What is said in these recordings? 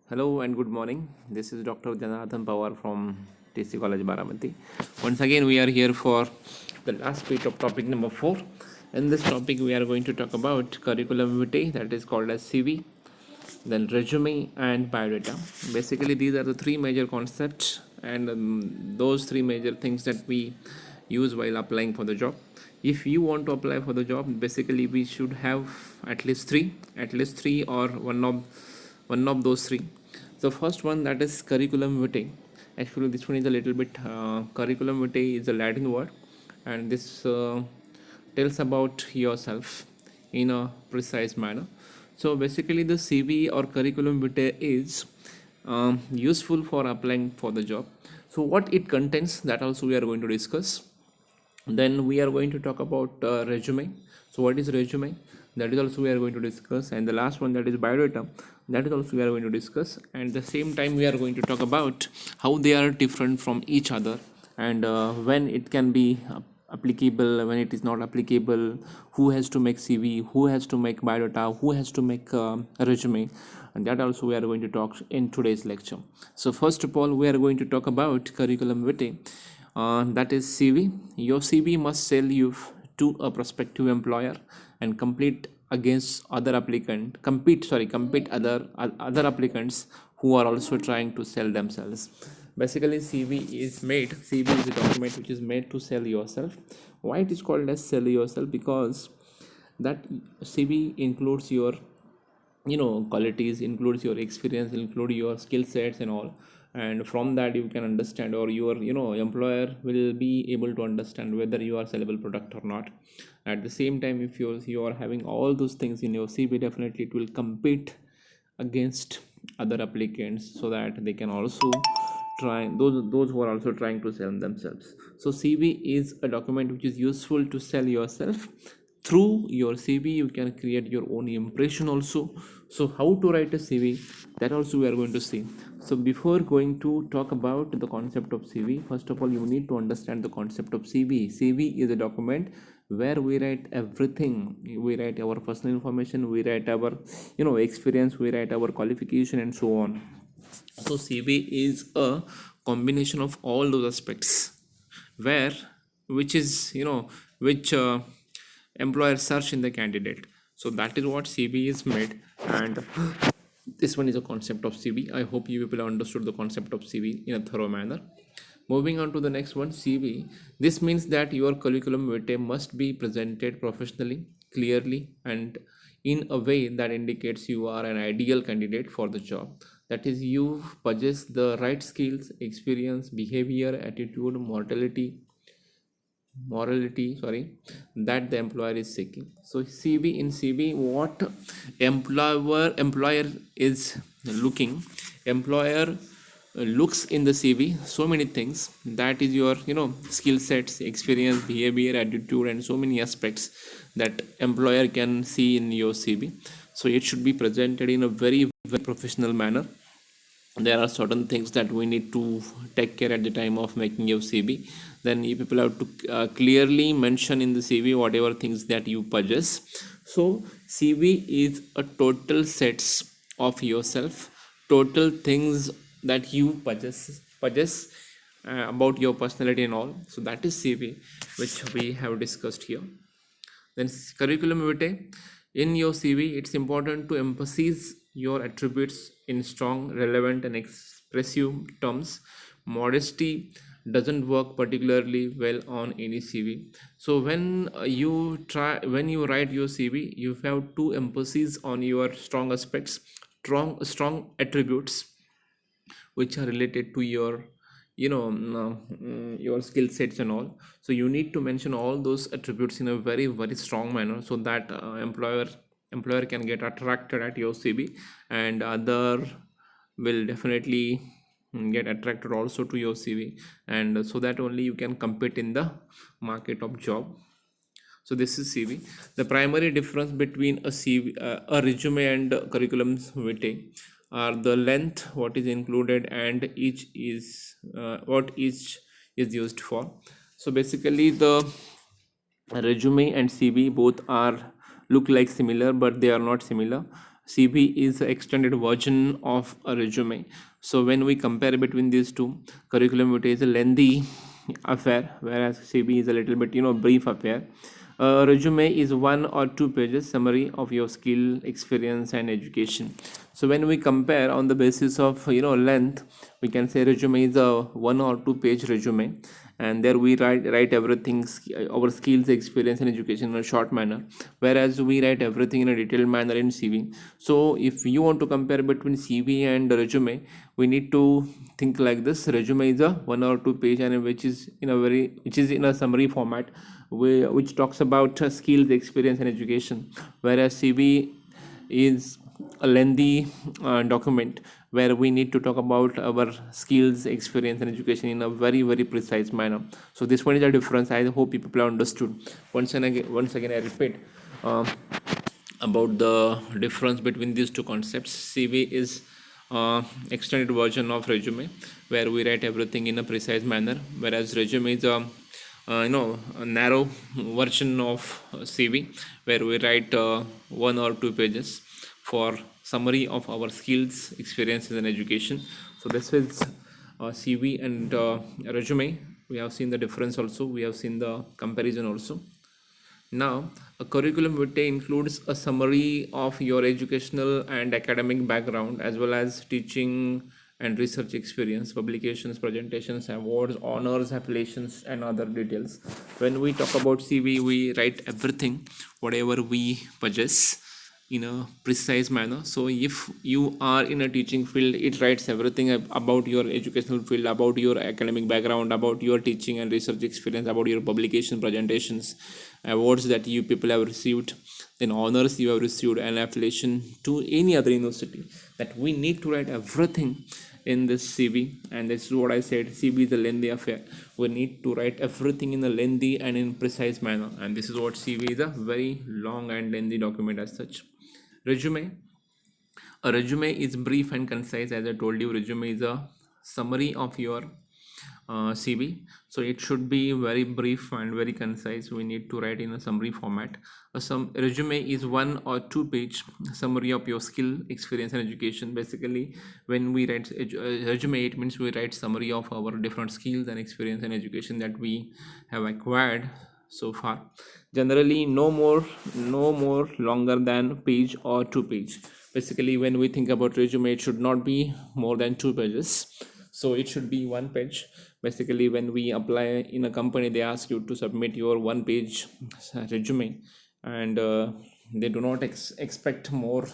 Hello and good morning. This is Dr. Janardhan Pawar from TC College Baramati. Once again, we are here for the last bit of topic number 4. In this topic, we are going to talk about curriculum vitae, that is called as CV, then resume and biodata. Basically, these are the three major concepts and those three major things that we use while applying for the job. If you want to apply for the job, basically we should have at least three or one of those three. The first one, that is curriculum vitae. Actually, this one is a little bit curriculum vitae is a Latin word, and this tells about yourself in a precise manner. So basically, the CV or curriculum vitae is useful for applying for the job. So what it contains, that also we are going to discuss. Then we are going to talk about resume. So what is resume, that is also we are going to discuss. And the last one, that is biodata, that is also we are going to discuss. And the same time we are going to talk about how they are different from each other, and when it can be applicable, when it is not applicable, who has to make CV, who has to make biodata, who has to make a resume, and that also we are going to talk in today's lecture. So first of all, we are going to talk about curriculum vitae. That is CV. Your CV must sell you to a prospective employer and compete other applicants who are also trying to sell themselves. Basically, CV is a document which is made to sell yourself. Why it is called as sell yourself? Because that CV includes your qualities, includes your experience, include your skill sets and all, and from that you can understand, or your employer will be able to understand whether you are sellable product or not. At the same time, if you are having all those things in your CV, definitely it will compete against other applicants, so that they can also try, those who are also trying to sell themselves. So CV is a document which is useful to sell yourself. Through your CV you can create your own impression also. So how to write a CV, that also we are going to see. So before going to talk about the concept of CV, first of all you need to understand the concept of CV is a document where we write everything. We write our personal information, we write our experience, we write our qualification and so on. So CV is a combination of all those aspects, where which is which employer search in the candidate. So that is what CV is made, and this one is a concept of CV. I hope you people understood the concept of CV in a thorough manner. Moving on to the next one, CV. This means that your curriculum vitae must be presented professionally, clearly, and in a way that indicates you are an ideal candidate for the job. That is, you possess the right skills, experience, behavior, attitude, morality, that the employer is seeking. So CV, what employer is looking, employer looks in the CV so many things. That is your skill sets, experience, behavior, attitude, and so many aspects that employer can see in your CV. So it should be presented in a very, very professional manner. There are certain things that we need to take care at the time of making your CV. Then you people have to clearly mention in the CV whatever things that you possess. So CV is a total sets of yourself, total things that you possess about your personality and all. So that is CV, which we have discussed here. Then curriculum vitae. In your CV, it's important to emphasize your attributes in strong, relevant, and expressive terms. Modesty doesn't work particularly well on any CV. So when you write your CV, you have to emphasize on your strong aspects, strong attributes which are related to your your skill sets and all. So you need to mention all those attributes in a very, very strong manner, so that employer can get attracted at your CV, and other will definitely get attracted also to your CV, and so that only you can compete in the market of job. So this is CV. The primary difference between a resume and curriculum vitae are the length, what is included, and each is what each is used for. So basically, the resume and CV both are look like similar, but they are not similar. CV is the extended version of a resume. So when we compare between these two, curriculum vitae is a lengthy affair, whereas CV is a little bit, brief affair. Resume is 1 or 2 pages summary of your skill, experience, and education. So when we compare on the basis of length, we can say resume is a 1 or 2 page resume, and there we write everything, our skills, experience, and education in a short manner, whereas we write everything in a detailed manner in CV. So if you want to compare between CV and resume, we need to think like this: resume is a 1 or 2 page, and which is in a summary format, which talks about skills, experience, and education, whereas CV is a lengthy document where we need to talk about our skills, experience, and education in a very, very precise manner. So this one is a difference. I hope you people have understood. Once again, I repeat uh, about the difference between these two concepts. CV is extended version of resume, where we write everything in a precise manner, whereas resume is a narrow version of CV, where we write 1 or 2 pages for summary of our skills, experiences, and education. So this is CV and resume. We have seen the difference also. We have seen the comparison also. Now, a curriculum vitae includes a summary of your educational and academic background, as well as teaching and research experience, publications, presentations, awards, honors, affiliations, and other details. When we talk about CV, we write everything, whatever we possess, in a precise manner. So if you are in a teaching field, it writes everything about your educational field, about your academic background, about your teaching and research experience, about your publication, presentations, awards that you people have received, then honors you have received, and affiliation to any other university. That we need to write everything in this CV, and this is what I said: CV is a lengthy affair. We need to write everything in a lengthy and in precise manner, and this is what CV is: a very long and lengthy document as such. Resume. A resume is brief and concise. As I told you, resume is a summary of your CV. So it should be very brief and very concise. We need to write in a summary format. Resume is 1 or 2 page summary of your skill, experience, and education. Basically, when we write resume, it means we write summary of our different skills and experience and education that we have acquired so far. Generally, no more longer than page or 2 page. Basically, when we think about resume, it should not be more than 2 pages, so it should be 1 page. Basically, when we apply in a company, they ask you to submit your 1 page resume, and they do not expect more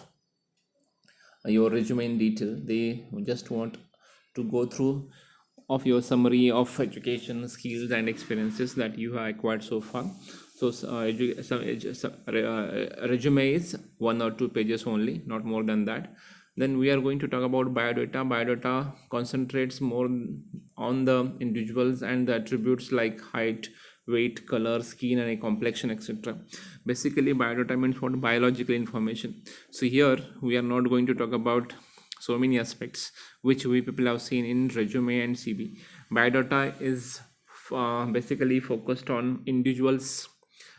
your resume in detail. They just want to go through of your summary of education, skills, and experiences that you have acquired so far. So resume is 1 or 2 pages only, not more than that. Then we are going to talk about biodata. Biodata concentrates more on the individuals and the attributes like height, weight, color, skin, and a complexion, etc. Basically, biodata means what? Biological information. So here we are not going to talk about so many aspects which we people have seen in resume and CV. Biodata is basically focused on individuals'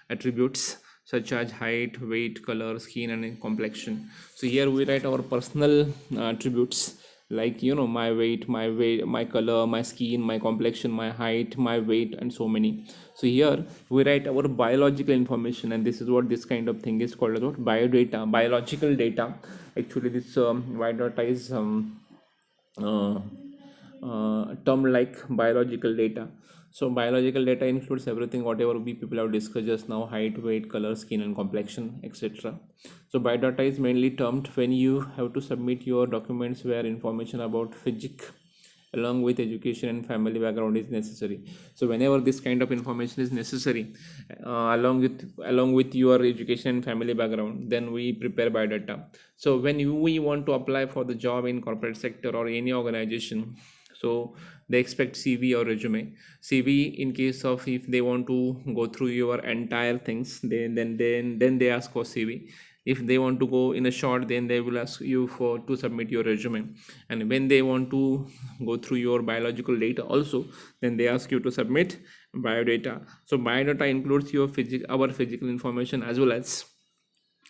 attributes such as height, weight, color, skin, and complexion. So here we write our personal attributes like my weight, my color, my skin, my complexion, my height, my weight, and so many. So here we write our biological information, and this is what this kind of thing is called as what? Biodata, biological data. Actually, this biodata is uh, term like biological data. So biological data includes everything whatever we people have discussed just now: height, weight, color, skin, and complexion, etc. So biodata is mainly termed when you have to submit your documents where information about physics along with education and family background is necessary. So whenever this kind of information is necessary, along with your education and family background, then we prepare biodata. So when we want to apply for the job in corporate sector or any organization, so they expect CV or resume. CV, in case of if they want to go through your entire things, then they ask for CV. If they want to go in a short, then they will ask you for to submit your resume. And when they want to go through your biological data also, then they ask you to submit biodata. So biodata includes our physical information as well as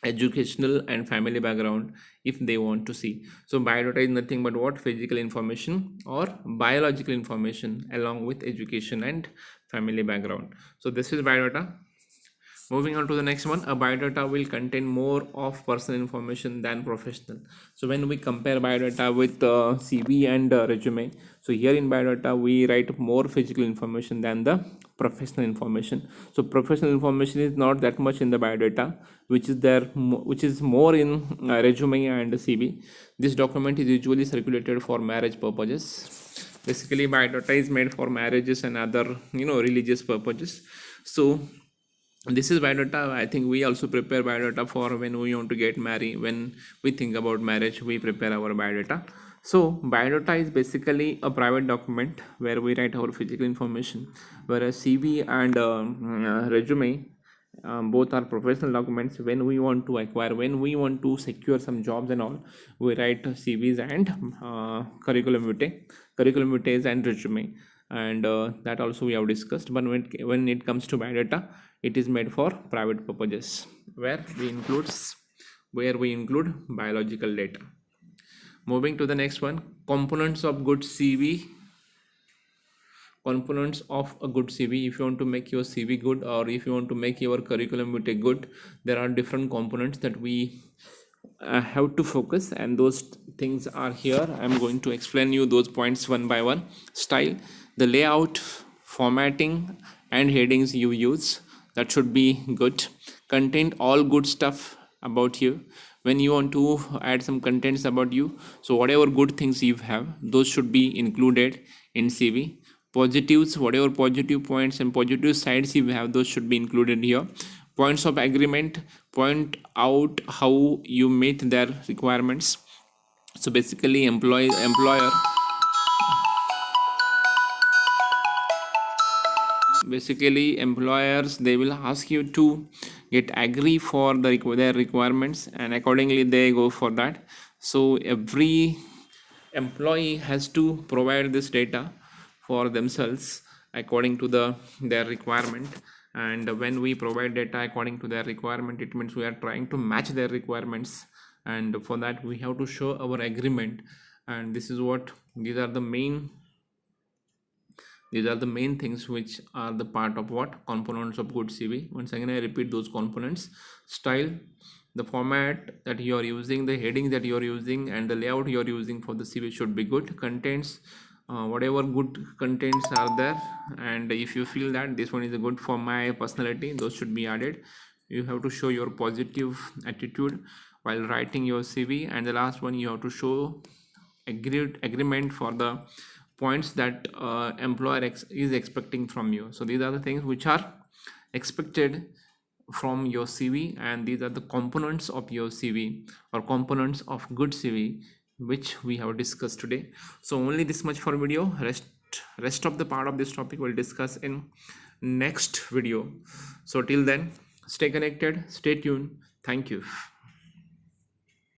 educational and family background if they want to see. So biodata is nothing but what? Physical information or biological information along with education and family background. So this is biodata. Moving on to the next one, a biodata will contain more of personal information than professional. So when we compare biodata with CV and resume, so here in biodata we write more physical information than the professional information. So professional information is not that much in the biodata, which is there, which is more in resume and CV. This document is usually circulated for marriage purposes. Basically, biodata is made for marriages and other religious purposes. So this is biodata. I think we also prepare biodata for when we want to get married. When we think about marriage, we prepare our biodata. So biodata is basically a private document where we write our physical information, whereas CV and resume, both are professional documents. When we want to acquire, when we want to secure some jobs and all, we write CVs and curriculum vitae and resume, and that also we have discussed. But when it comes to biodata, it is made for private purposes where we include biological data. Moving to the next one, components of good CV. Components of a good CV. If you want to make your CV good, or if you want to make your curriculum vitae good, there are different components that we have to focus, and those things are here. I'm going to explain you those points one by one. Style, the layout, formatting and headings you use, that should be good. Content, all good stuff about you. When you want to add some contents about you, so whatever good things you have, those should be included in CV. Positives, whatever positive points and positive sides you have, those should be included here. Points of agreement, point out how you meet their requirements. So basically employer basically employers, they will ask you to get agree for their requirements, and accordingly they go for that. So every employee has to provide this data for themselves according to their requirement. And when we provide data according to their requirement, it means we are trying to match their requirements, and for that we have to show our agreement. And these are the main things which are the part of what? Components of good CV. Once again I repeat those components. Style, the format that you are using, the heading that you are using, and the layout you are using for the CV should be good. Contents, whatever good contents are there, and if you feel that this one is good for my personality, those should be added. You have to show your positive attitude while writing your CV. And the last one, you have to show agreement for the points that employer is expecting from you. So these are the things which are expected from your CV, and these are the components of your CV or components of good CV which we have discussed today. So only this much for video. Rest of the part of this topic we'll discuss in next video. So till then, stay connected, stay tuned. Thank you.